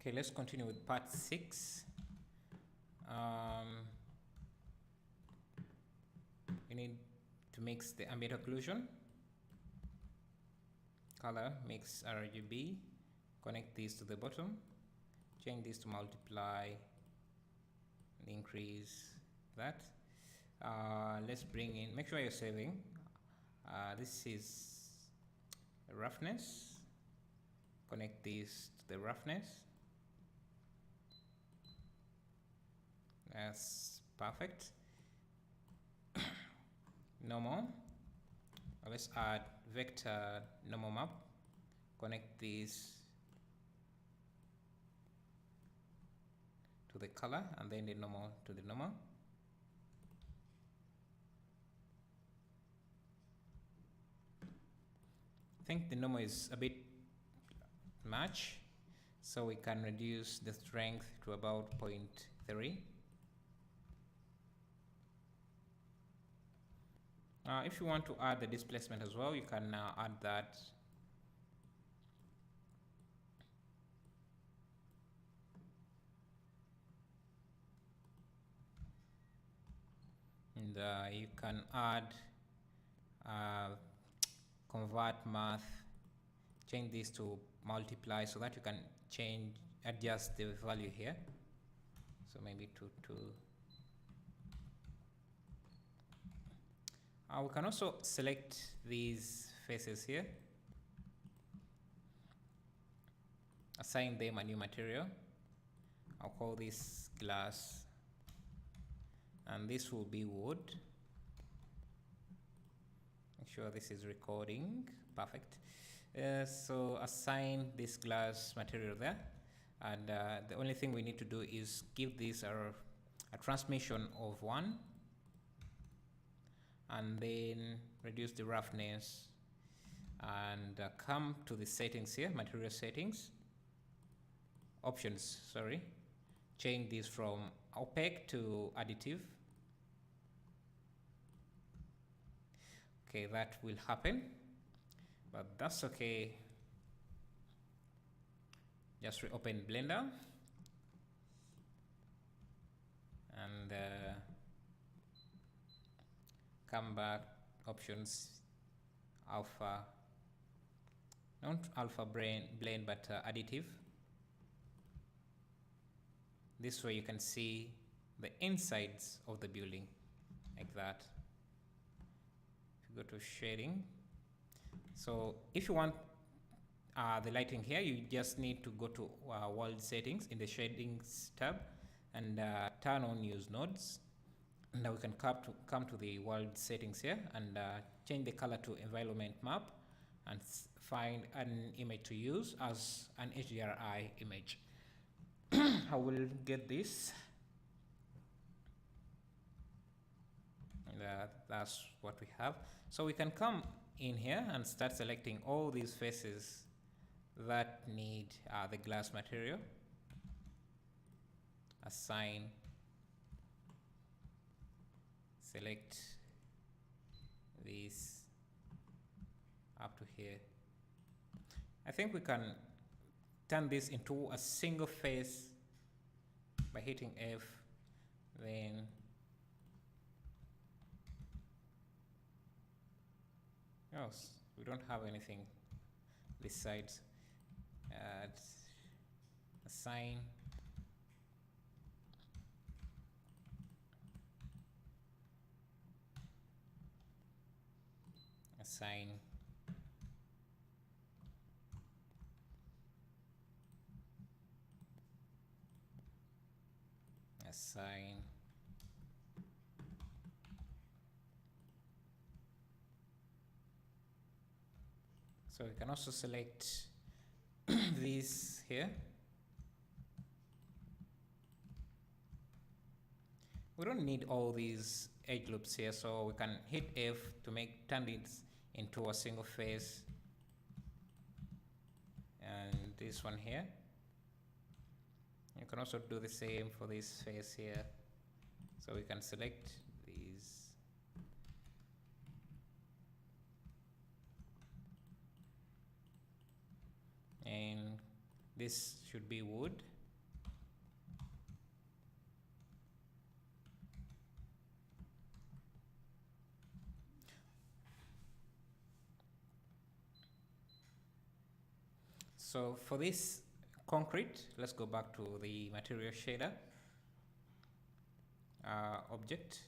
Okay, let's continue with part 6. We need to mix the ambient occlusion, color, mix RGB, connect these to the bottom, change this to multiply, and increase that. Let's bring in, make sure you're saving. This is roughness, connect these to the roughness. That's perfect. Normal. Let's add vector normal map. Connect these to the color and then the normal to the normal. I think the normal is a bit much, so we can reduce the strength to about 0.3. If you want to add the displacement as well, you can add that. And you can add convert math, change this to multiply so that you can adjust the value here. So maybe to 2. We can also select these faces here, assign them a new material. I'll call this glass, and this will be wood. Make sure this is recording. Perfect. So assign this glass material there, and the only thing we need to do is give this a transmission of 1, and then reduce the roughness and come to the settings here, material settings, options, sorry, change this from opaque to additive. Okay, that will happen, but that's okay. Just reopen Blender and come back, options, alpha, not alpha blend, but additive. This way you can see the insides of the building like that. If you go to shading, so if you want the lighting here, you just need to go to world settings in the shadings tab and turn on use nodes. Now we can come to the world settings here and change the color to environment map and find an image to use as an HDRI image. I will get this. And that's what we have. So we can come in here and start selecting all these faces that need the glass material. Assign, select these up to here. I think we can turn this into a single face by hitting F, then yes, we don't have anything this side. Assign, assign, assign, so we can also select this here. We don't need all these edge loops here, so we can hit F to turn it into a single face. And this one here, you can also do the same for this face here. So we can select these and This should be wood. So for this concrete, let's go back to the material shader object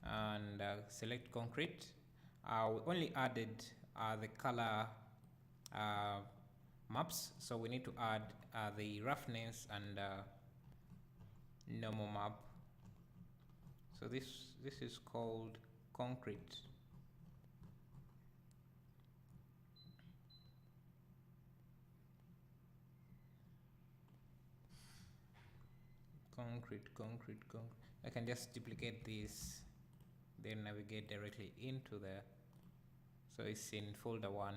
and select concrete. We only added the color maps, so we need to add the roughness and normal map. So this is called concrete. Concrete. I can just duplicate this, then navigate directly into there. So it's in folder 1,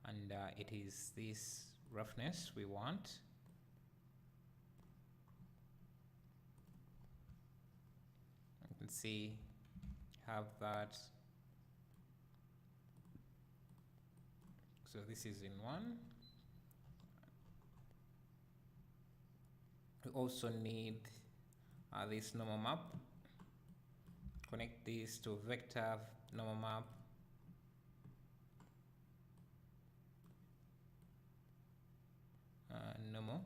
and it is this roughness we want. You can see have that. So this is in 1. We also need this normal map. Connect this to vector normal map. Normal.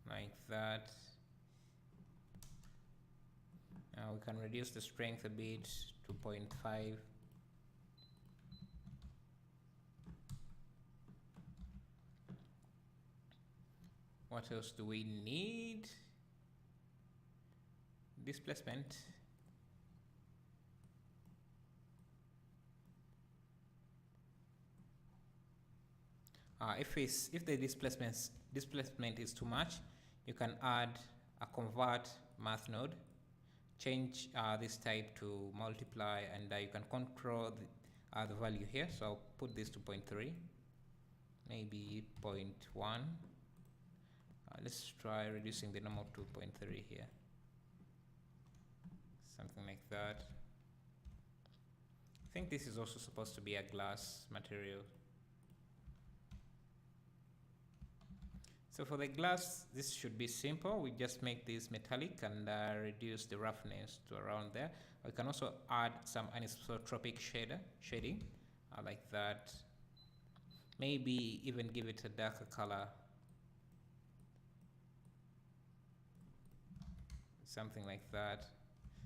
Like that. Now we can reduce the strength a bit to 0.5. What else do we need? Displacement. If the displacement is too much, you can add a convert math node, change this type to multiply, and you can control the value here. So I'll put this to 0.3, maybe 0.1. Let's try reducing the normal to 0.3 here, something like that. I think this is also supposed to be a glass material. So for the glass, this should be simple. We just make this metallic and reduce the roughness to around there. We can also add some anisotropic shading like that. Maybe even give it a darker color, something like that.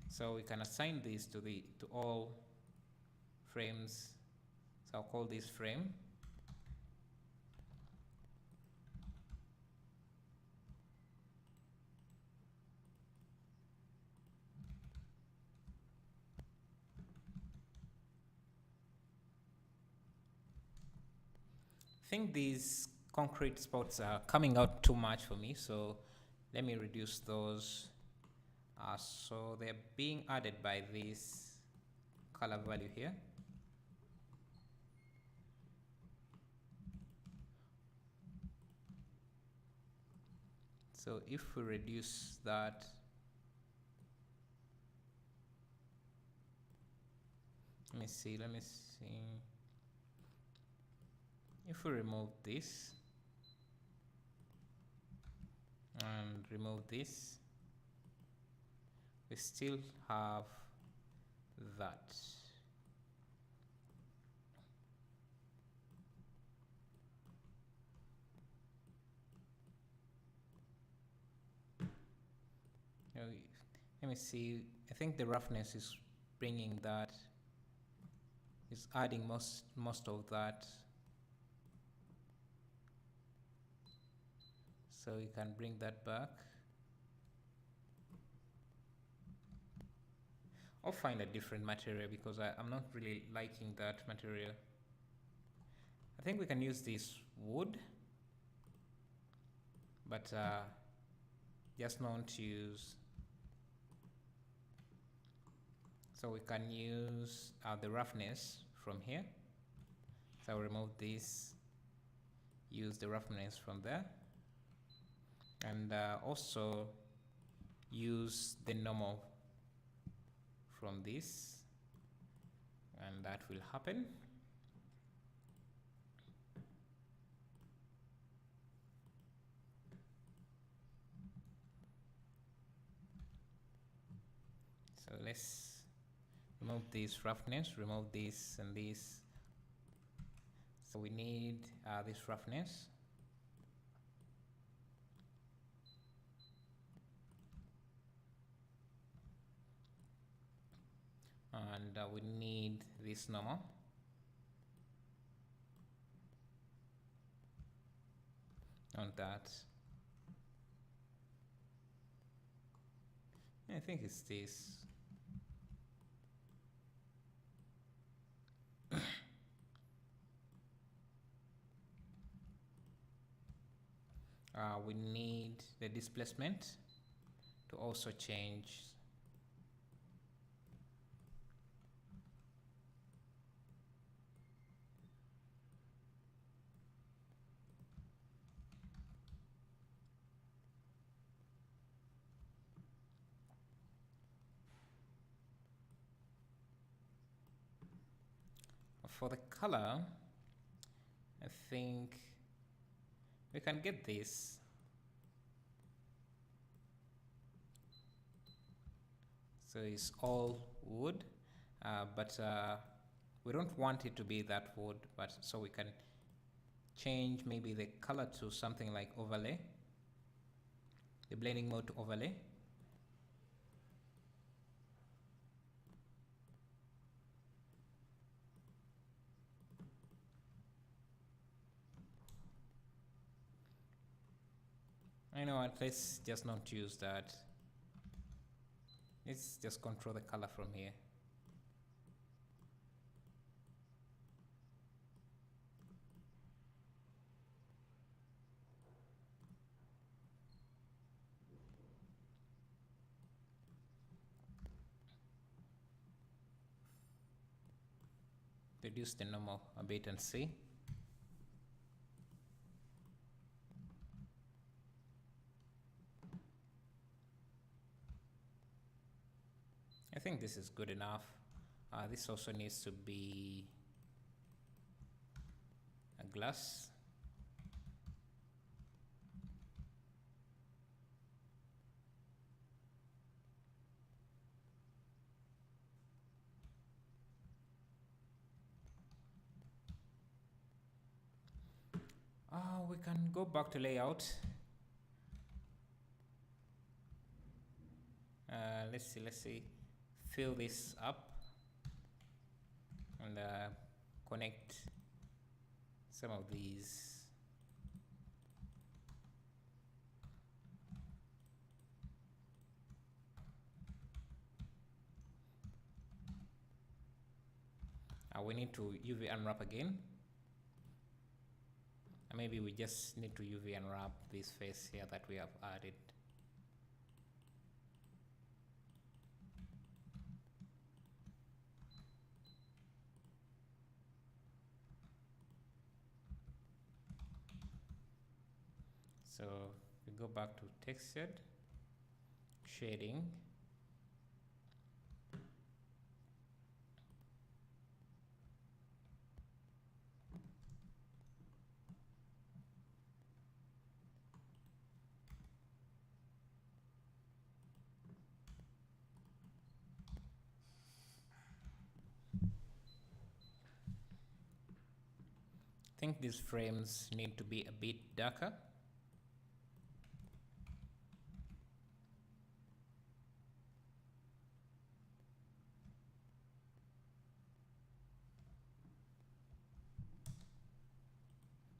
So we can assign this to all frames. So I'll call this frame. I think these concrete spots are coming out too much for me, so let me reduce those. So they're being added by this color value here. So if we reduce that, let me see. If we remove this and remove this, we still have that. Let me see. I think the roughness is bringing that, is adding most of that. So we can bring that back. I'll find a different material because I'm not really liking that material. I think we can use this wood, but just not use. So we can use the roughness from here. So I'll remove this, use the roughness from there, and also use the normal from this, and that will happen. So let's remove this roughness, remove this and this. So we need this roughness. And we need this normal. On that. I think it's this. We need the displacement to also change. For the color, I think we can get this. So it's all wood, but we don't want it to be that wood, but so we can change maybe the color to something like overlay, the blending mode to overlay. I know what, let's just not use that. Let's just control the color from here. Reduce the normal a bit and see. I think this is good enough. This also needs to be a glass. We can go back to layout. Let's see. Fill this up and connect some of these. We need to UV unwrap again. Maybe we just need to UV unwrap this face here that we have added. So we go back to textured, shading. I think these frames need to be a bit darker.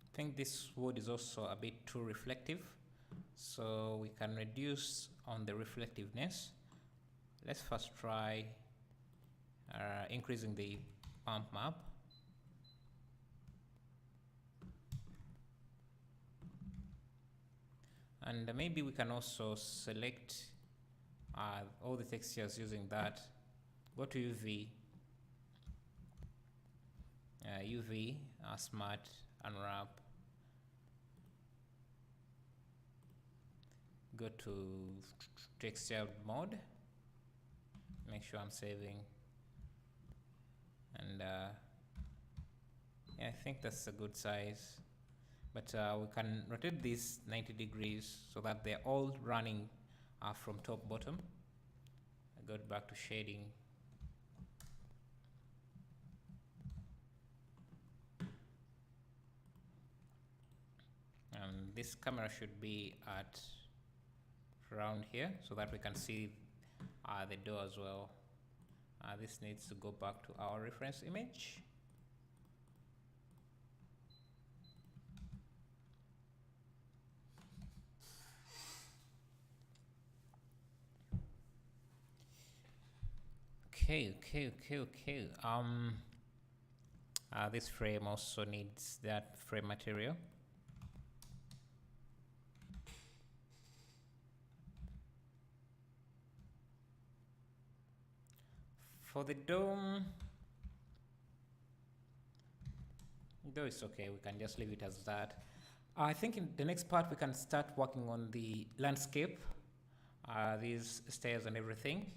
I think this wood is also a bit too reflective, so we can reduce on the reflectiveness. Let's first try increasing the bump map. And maybe we can also select all the textures using that. Go to UV, Smart, Unwrap. Go to texture mode. Make sure I'm saving. And yeah, I think that's a good size. But we can rotate this 90 degrees so that they're all running from top bottom. go back to shading. And this camera should be at around here so that we can see the door as well. This needs to go back to our reference image. Okay. This frame also needs that frame material. For the dome, though it's okay, we can just leave it as that. I think in the next part we can start working on the landscape, these stairs and everything.